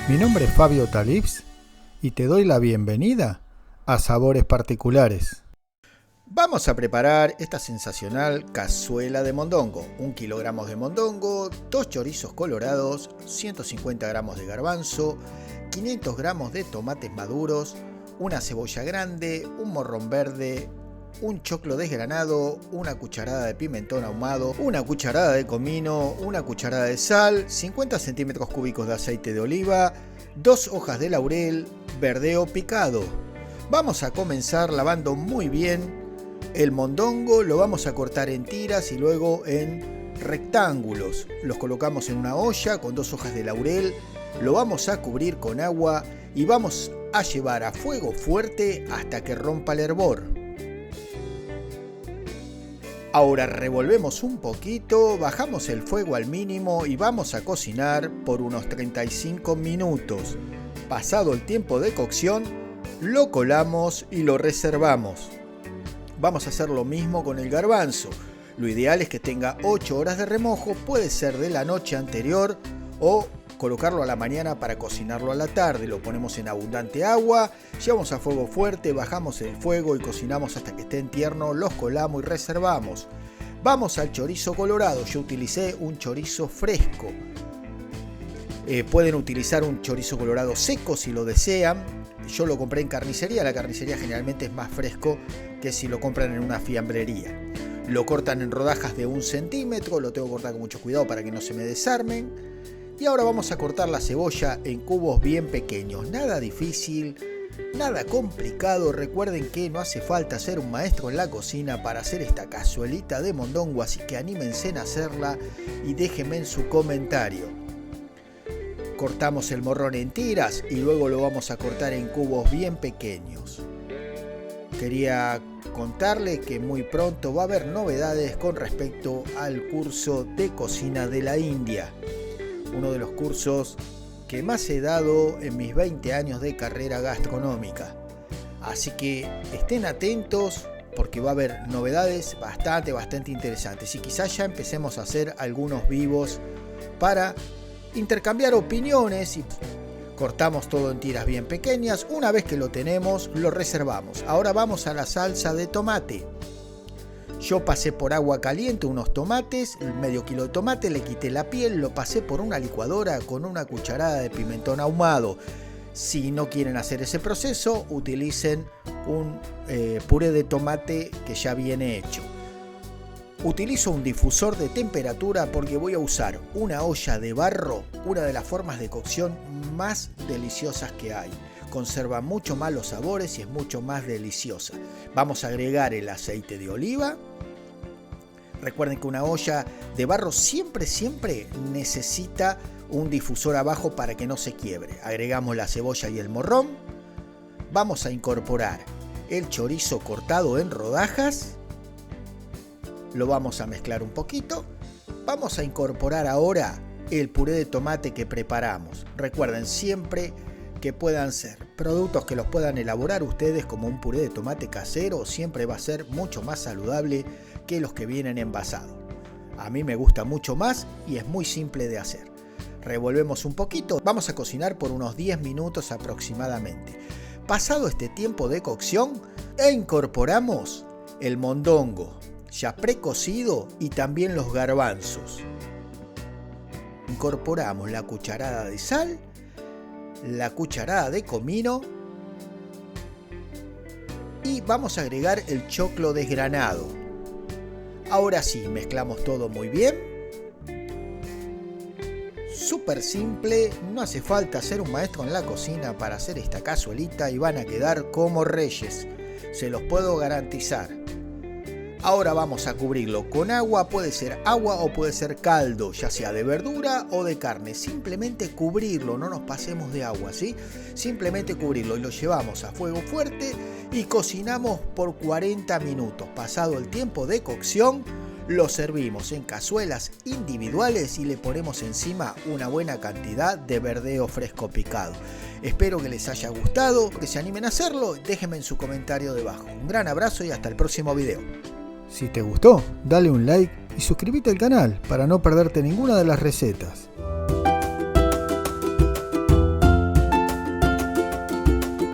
Mi nombre es Fabio Talibs y te doy la bienvenida a Sabores Particulares. Vamos a preparar esta sensacional cazuela de mondongo. 1 kilogramo de mondongo, 2 chorizos colorados, 150 gramos de garbanzo, 500 gramos de tomates maduros, una cebolla grande, un morrón verde, un choclo desgranado, una cucharada de pimentón ahumado, una cucharada de comino, una cucharada de sal, 50 centímetros cúbicos de aceite de oliva, 2 hojas de laurel, verdeo picado. Vamos a comenzar lavando muy bien el mondongo, lo vamos a cortar en tiras y luego en rectángulos. Los colocamos en una olla con 2 hojas de laurel, lo vamos a cubrir con agua y vamos a llevar a fuego fuerte hasta que rompa el hervor. Ahora revolvemos un poquito, bajamos el fuego al mínimo y vamos a cocinar por unos 35 minutos. Pasado el tiempo de cocción, lo colamos y lo reservamos. Vamos a hacer lo mismo con el garbanzo. Lo ideal es que tenga 8 horas de remojo, puede ser de la noche anterior o colocarlo a la mañana para cocinarlo a la tarde. Lo ponemos en abundante agua, llevamos a fuego fuerte, bajamos el fuego y cocinamos hasta que estén tiernos, los colamos y reservamos. Vamos al chorizo colorado. Yo utilicé un chorizo fresco. Pueden utilizar un chorizo colorado seco si lo desean. Yo lo compré en carnicería. La carnicería generalmente es más fresco que si lo compran en una fiambrería. Lo cortan en rodajas de 1 centímetro. Lo tengo que cortar con mucho cuidado para que no se me desarmen. Y ahora vamos a cortar la cebolla en cubos bien pequeños. Nada difícil, nada complicado. Recuerden que no hace falta ser un maestro en la cocina para hacer esta cazuelita de mondongo, así que anímense en hacerla y déjenme en su comentario. Cortamos el morrón en tiras y luego lo vamos a cortar en cubos bien pequeños. Quería contarle que muy pronto va a haber novedades con respecto al curso de cocina de la India. Uno de los cursos que más he dado en mis 20 años de carrera gastronómica. Así que estén atentos porque va a haber novedades bastante interesantes. Y quizás ya empecemos a hacer algunos vivos para intercambiar opiniones. Y cortamos todo en tiras bien pequeñas. Una vez que lo tenemos, lo reservamos. Ahora vamos a la salsa de tomate. Yo pasé por agua caliente unos tomates, medio kilo de tomate, le quité la piel, lo pasé por una licuadora con una cucharada de pimentón ahumado. Si no quieren hacer ese proceso, utilicen un puré de tomate que ya viene hecho. Utilizo un difusor de temperatura porque voy a usar una olla de barro, una de las formas de cocción más deliciosas que hay. Conserva mucho más los sabores y es mucho más deliciosa. Vamos a agregar el aceite de oliva. Recuerden que una olla de barro siempre necesita un difusor abajo para que no se quiebre. Agregamos la cebolla y el morrón. Vamos a incorporar el chorizo cortado en rodajas. Lo vamos a mezclar un poquito. Vamos a incorporar ahora el puré de tomate que preparamos. Recuerden siempre que puedan ser productos que los puedan elaborar ustedes, como un puré de tomate casero, siempre va a ser mucho más saludable que los que vienen envasados. A mí me gusta mucho más y es muy simple de hacer. Revolvemos un poquito, vamos a cocinar por unos 10 minutos aproximadamente. Pasado este tiempo de cocción, incorporamos el mondongo ya precocido y también los garbanzos. Incorporamos la cucharada de sal, la cucharada de comino y vamos a agregar el choclo desgranado. Ahora sí, mezclamos todo muy bien. Súper simple, no hace falta ser un maestro en la cocina para hacer esta cazuelita y van a quedar como reyes, se los puedo garantizar. Ahora vamos a cubrirlo con agua, puede ser agua o puede ser caldo, ya sea de verdura o de carne. Simplemente cubrirlo, no nos pasemos de agua, ¿sí? Simplemente cubrirlo y lo llevamos a fuego fuerte y cocinamos por 40 minutos. Pasado el tiempo de cocción, lo servimos en cazuelas individuales y le ponemos encima una buena cantidad de verdeo fresco picado. Espero que les haya gustado, que se animen a hacerlo. Déjenme en su comentario debajo. Un gran abrazo y hasta el próximo video. Si te gustó, dale un like y suscríbete al canal para no perderte ninguna de las recetas.